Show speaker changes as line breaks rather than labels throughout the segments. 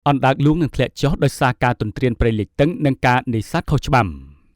អណ្ដើកលួងនឹងធ្លាក់ចុះដោយសារការទន្ទ្រានព្រៃលិចទឹកនិងការនេសាទខុសច្បាប់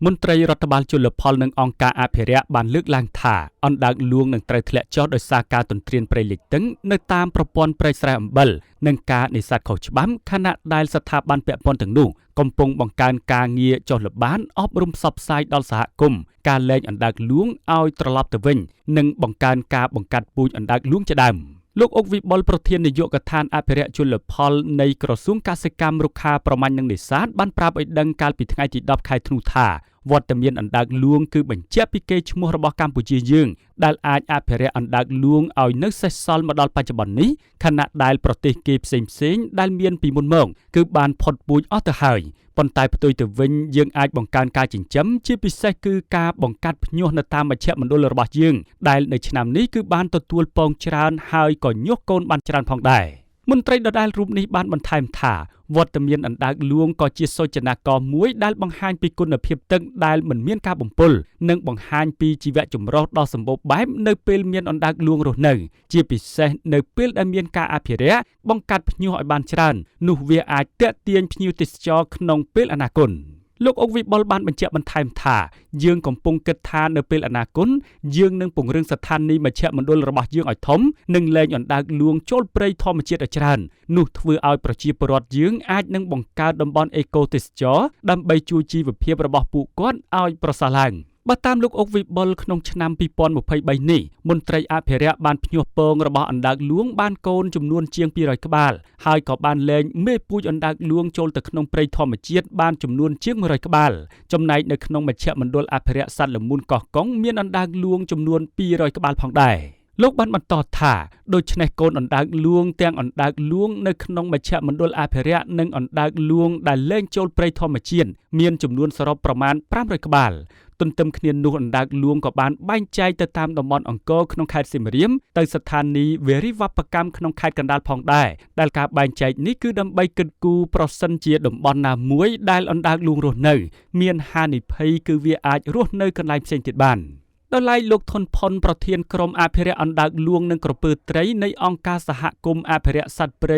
មន្ត្រីរដ្ឋបាលជលផលនិងអង្គការអភិរក្សបានលើកឡើងថាអណ្ដើកលួងនឹងត្រូវធ្លាក់ចុះដោយសារការទន្ទ្រានព្រៃលិចទឹកនៅតាមប្រព័ន្ធព្រៃស្រែអំបិលនិងការនេសាទខុសច្បាប់ខណៈដែលស្ថាប័នពាក់ព័ន្ធទាំងនោះកំពុងបង្កើនការងារចុះល្បាតអប់រំផ្សព្វផ្សាយដល់សហគមន៍ការលែងអណ្ដើកលួងឲ្យត្រឡប់ទៅវិញនិងបង្កើនការបង្កាត់ពូជអណ្ដើកលួងជាដើមលោកអុកវិបុលប្រធាននាយកដ្ឋានអភិរក្សជលផលនៃក្រសួងកសិកម្មរុក្ខាប្រមាញ់និងនេសាទបានប្រាប់ឲ្យដឹងកាលពីថ្ងៃទី10ខែធ្នូថាវត្តមានអណ្ដើកលួងគឺបញ្ជាក់ពីកេរ្តិ៍ឈ្មោះរបស់កម្ពុជាយើងដែលអាចអភិរក្សអណ្ដើកលួងឲ្យនៅសេសសល់មកដល់បច្ចុប្បន្ននេះខណៈដែលប្រទេសគេផ្សេងដែលមានពីមុនមកគឺបានផុតពូជអស់ទៅហើយប៉ុន្តែផ្ទុយទៅវិញយើងអាចបង្កើនការចិញ្ចឹមជាពិសេសគឺការបង្កាត់ភ្ញាស់នៅតាមមជ្ឈមណ្ឌលរបស់យើងដែលនៅឆ្នាំនេះគឺបានទទួលពងច្រើនហើយក៏ញាស់កូនបានច្រើនផងដែរមន្ត្រីដដែលរូបនេះបានបន្ថែមថាវត្តមានអណ្ដើកលួងក៏ជាសូចនាករមួយដែលបង្ហាញពីគុណភាពទឹកដែលមិនមានការបំពុលនិងបង្ហាញពីជីវៈចម្រុះដ៏សម្បូរបែបនៅពេលមានអណ្ដើកលួងរស់នៅជាពិសេសនៅពេលដែលមានការអភិរក្សបង្កាត់ភ្ញាស់ឲ្យបានច្រើននោះវាអាចទាក់ទាញភ្ញៀវទេសចរក្នុងពេលអនាគតលោកអុកវិបុលបានបញ្ជាក់បន្ថែមថាយើងកំពុងគិតថានៅពេលអនាគតយើងនឹងពង្រឹងស្ថានីយ៍មជ្ឈមណ្ឌលរបស់យើងឲ្យធំនិងលែងអណ្ដើកលួងចូលព្រៃធម្មជាតិឲ្យច្រើននោះធ្វើឲ្យប្រជាពលរដ្ឋយើងអាចនឹងបង្កើតតំបន់អេកូទេសចរដើម្បីជួយជីវភាពរបស់ពួកគាត់ឲ្យប្រសើរឡើងបើតាមលោកអុកវិបុលក្នុងឆ្នាំ2023នេះមន្ត្រីអភិរក្សបានភ្ញាស់ពងរបស់អណ្ដើកលួងបានកូនចំនួនជាង200ក្បាលហើយក៏បានលែងមេពូជអណ្ដើកលួងចូលទៅក្នុងព្រៃធម្មជាតិបានចំនួនជាង100ក្បាលចំណែកនៅក្នុងមជ្ឈមណ្ឌលអភិរក្សសត្វល្មូនកោះកុងមានអណ្ដើកលួងចំនួន200ក្បាលផងដែរលោកបានបន្តថាដូច្នេះកូនអណ្ដើកលួងទាំងអណ្ដើកលួងនៅក្នុងមជ្ឈមណ្ឌលអភិរក្សនិងអណ្ដើកលួងដែលលែងចូលព្រៃធម្មជាតិមានចំនួនសរុបប្រមាណ500ក្បាលទន្ទឹមគ្នានោះអណ្ដើកលួងក៏បានបែងចែកទៅតាមតំបន់អង្គរក្នុងខេត្តសៀមរាបទៅស្ថានីយ៍វារីវប្បកម្មក្នុងខេត្តកណ្ដាលផងដែរដែលការបែងចែកនេះគឺដើម្បីគិតគូរប្រសិនជាតំបន់ណាមួយដែលអណ្ដើកលួងរស់នៅមានហានិភ័យគឺវាអាចរស់នៅកន្លែងផ្សេងទៀតបានដោយឡែកលោកថុនផុនប្រធានក្រុមអភិរក្សអណ្ដើកលួងនិងក្រពើត្រីនៃអង្គការសហគមន៍អភិរក្សសត្វព្រៃ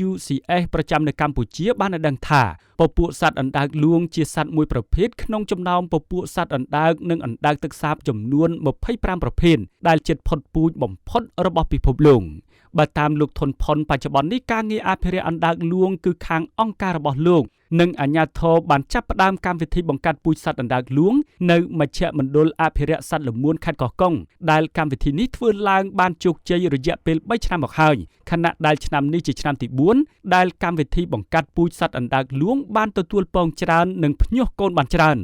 WCS ប្រចាំនៅកម្ពុជាបានឲ្យដឹងថាពពួកសត្វអណ្ដើកលួងជាសត្វមួយប្រភេទក្នុងចំណោមពពួកសត្វអណ្ដើកនិងអណ្ដើកទឹកសាបចំនួន25ប្រភេទដែលជិតផុតពូជបំផុតរបស់ពិភពលោកបើតាមលោកថុនផុនបច្ចុប្បន្ននេះការងារអភិរក្សអណ្ដើកលួងគឺខាងអង្គការរបស់លោកនិងអាជ្ញាធរបានចាប់ផ្ដើមកម្មវិធីបង្កាត់ពូជសត្វអណ្ដើកលួងនៅមជ្ឈមណ្ឌលអភិរក្សសត្វល្មូនខេត្តកោះកុងដែលកម្មវិធីនេះធ្វើឡើងបានជោគជ័យរយៈពេល3ឆ្នាំមកហើយខណៈដែលឆ្នាំនេះជាឆ្នាំទី4ដែលកម្មវិធីបង្កាត់ពូជសត្វអណ្ដើកលួងបានទទួលពងច្រើននិងភ្ញាស់កូនបានច្រើន